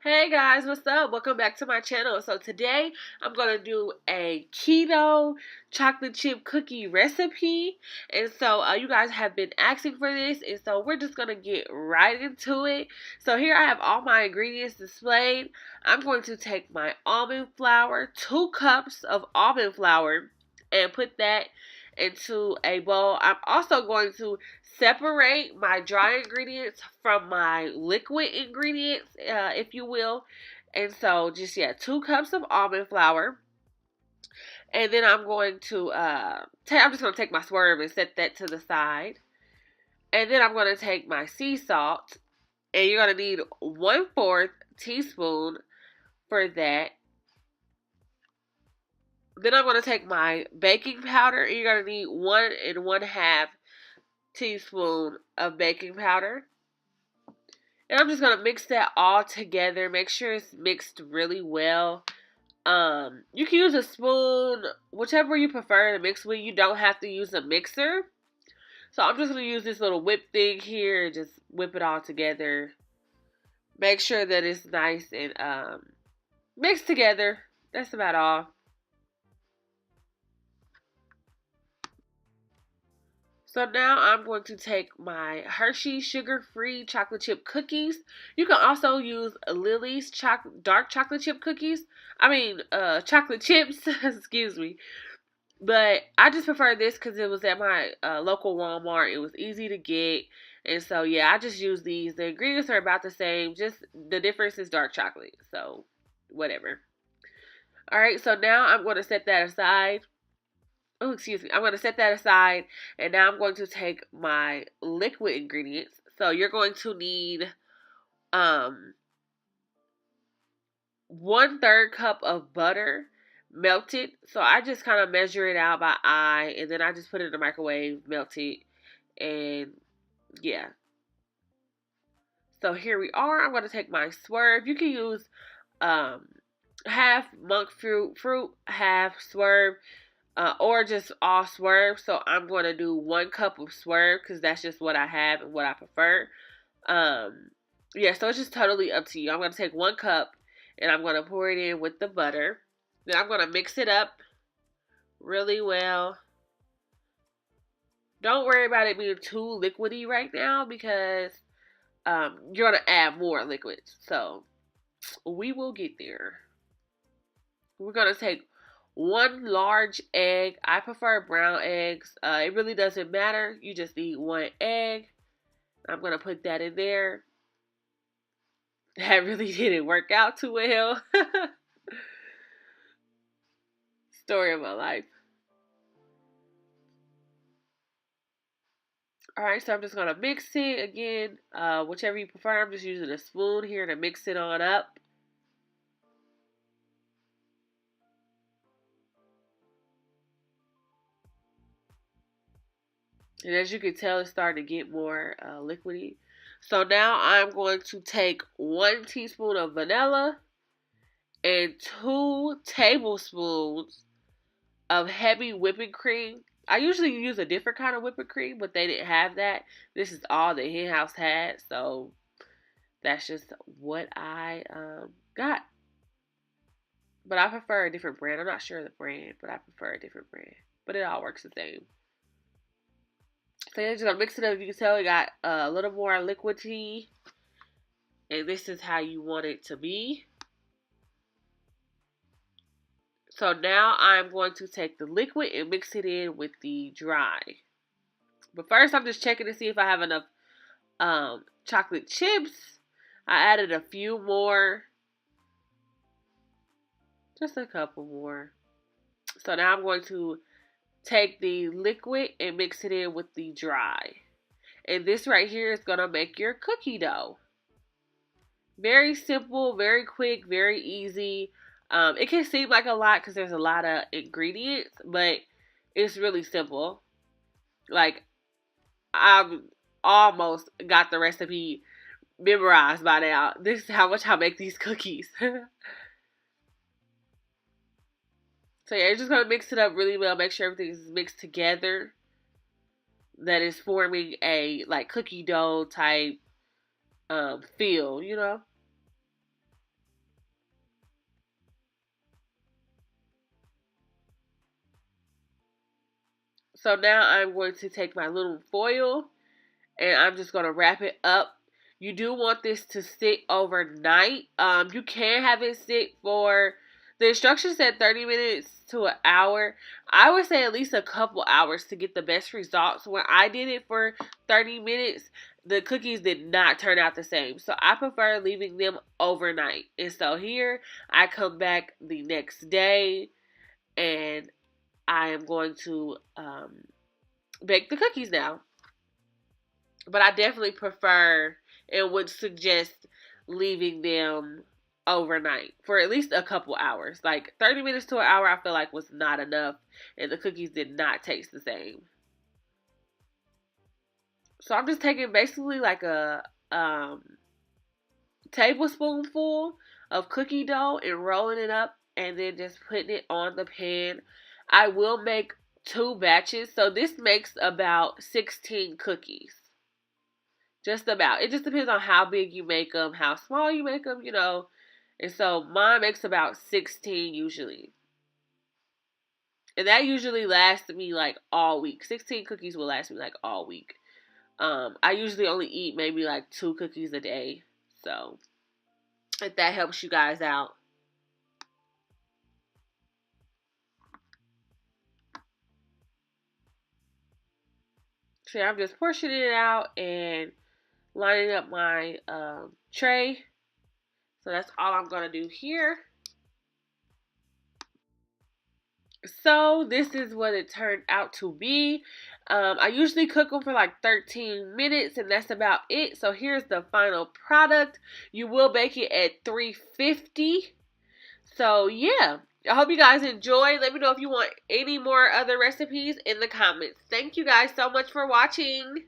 Hey guys, what's up? Welcome back to my channel. So today I'm going to do a keto chocolate chip cookie recipe. And so you guys have been asking for this, and so we're just going to get right into it. So here I have all my ingredients displayed. I'm going to take my almond flour, 2 cups of almond flour, and put that into a bowl. I'm also going to separate my dry ingredients from my liquid ingredients, if you will. And so just, 2 cups of almond flour. And then I'm going to, I'm just going to take my Swerve and set that to the side. And then I'm going to take my sea salt. And you're going to need 1/4 teaspoon for that. Then I'm going to take my baking powder. And you're going to need 1 1/2 teaspoon of baking powder. And I'm just going to mix that all together. Make sure it's mixed really well. You can use a spoon, whichever you prefer to mix with. You don't have to use a mixer. So I'm just going to use this little whip thing here and just whip it all together. Make sure that it's nice and mixed together. That's about all. So now I'm going to take my Hershey sugar-free chocolate chip cookies. You can also use Lily's dark chocolate chip cookies. Chocolate chips, excuse me. But I just prefer this because it was at my local Walmart. It was easy to get. And so, yeah, I just use these. The ingredients are about the same. Just the difference is dark chocolate. So, whatever. All right, so now I'm going to set that aside. Oh, excuse me. I'm going to set that aside, and now I'm going to take my liquid ingredients. So you're going to need 1/3 cup of butter melted. So I just kind of measure it out by eye, and then I just put it in the microwave, melt it, and yeah. So here we are. I'm going to take my Swerve. You can use half Monkfruit fruit, half Swerve. Or just all Swerve. So I'm going to do 1 cup of Swerve because that's just what I have and what I prefer. So it's just totally up to you. I'm going to take 1 cup and I'm going to pour it in with the butter. Then I'm going to mix it up really well. Don't worry about it being too liquidy right now because you're going to add more liquids. So we will get there. We're going to take 1 large egg. I prefer brown eggs. It really doesn't matter. You just need 1 egg. I'm going to put that in there. That really didn't work out too well. Story of my life. Alright, so I'm just going to mix it again. Whichever you prefer. I'm just using a spoon here to mix it on up. And as you can tell, it's starting to get more liquidy. So now I'm going to take 1 teaspoon of vanilla and 2 tablespoons of heavy whipping cream. I usually use a different kind of whipping cream, but they didn't have that. This is all the hen house had, so that's just what I got. But I prefer a different brand. I'm not sure of the brand, but I prefer a different brand. But it all works the same. So you're just going to mix it up. You can tell it got a little more liquidy. And this is how you want it to be. So now I'm going to take the liquid and mix it in with the dry. But first I'm just checking to see if I have enough chocolate chips. I added a few more. Just a couple more. So now I'm going to take the liquid and mix it in with the dry. And this right here is going to make your cookie dough. Very simple, very quick, very easy. It can seem like a lot because there's a lot of ingredients, but it's really simple. Like, I've almost got the recipe memorized by now. This is how much I make these cookies. So yeah, you're just going to mix it up really well. Make sure everything is mixed together. That is forming a like cookie dough type feel, you know. So now I'm going to take my little foil and I'm just going to wrap it up. You do want this to sit overnight. You can have it sit for, the instructions said 30 minutes to an hour. I would say at least a couple hours to get the best results. When I did it for 30 minutes, the cookies did not turn out the same. So I prefer leaving them overnight. And so here I come back the next day and I am going to bake the cookies now. But I definitely prefer and would suggest leaving them overnight for at least a couple hours. Like 30 minutes to an hour I feel like was not enough and the cookies did not taste the same. So I'm just taking basically like a tablespoonful of cookie dough and rolling it up and then just putting it on the pan. I will make 2 batches, so this makes about 16 cookies. Just about. It just depends on how big you make them, how small you make them, you know. And so mine makes about 16 usually. And that usually lasts me like all week. 16 cookies will last me like all week. I usually only eat maybe like 2 cookies a day. So if that helps you guys out. So I'm just portioning it out and lining up my tray. So that's all I'm going to do here. So this is what it turned out to be. I usually cook them for like 13 minutes and that's about it. So here's the final product. You will bake it at 350. So yeah, I hope you guys enjoy. Let me know if you want any more other recipes in the comments. Thank you guys so much for watching.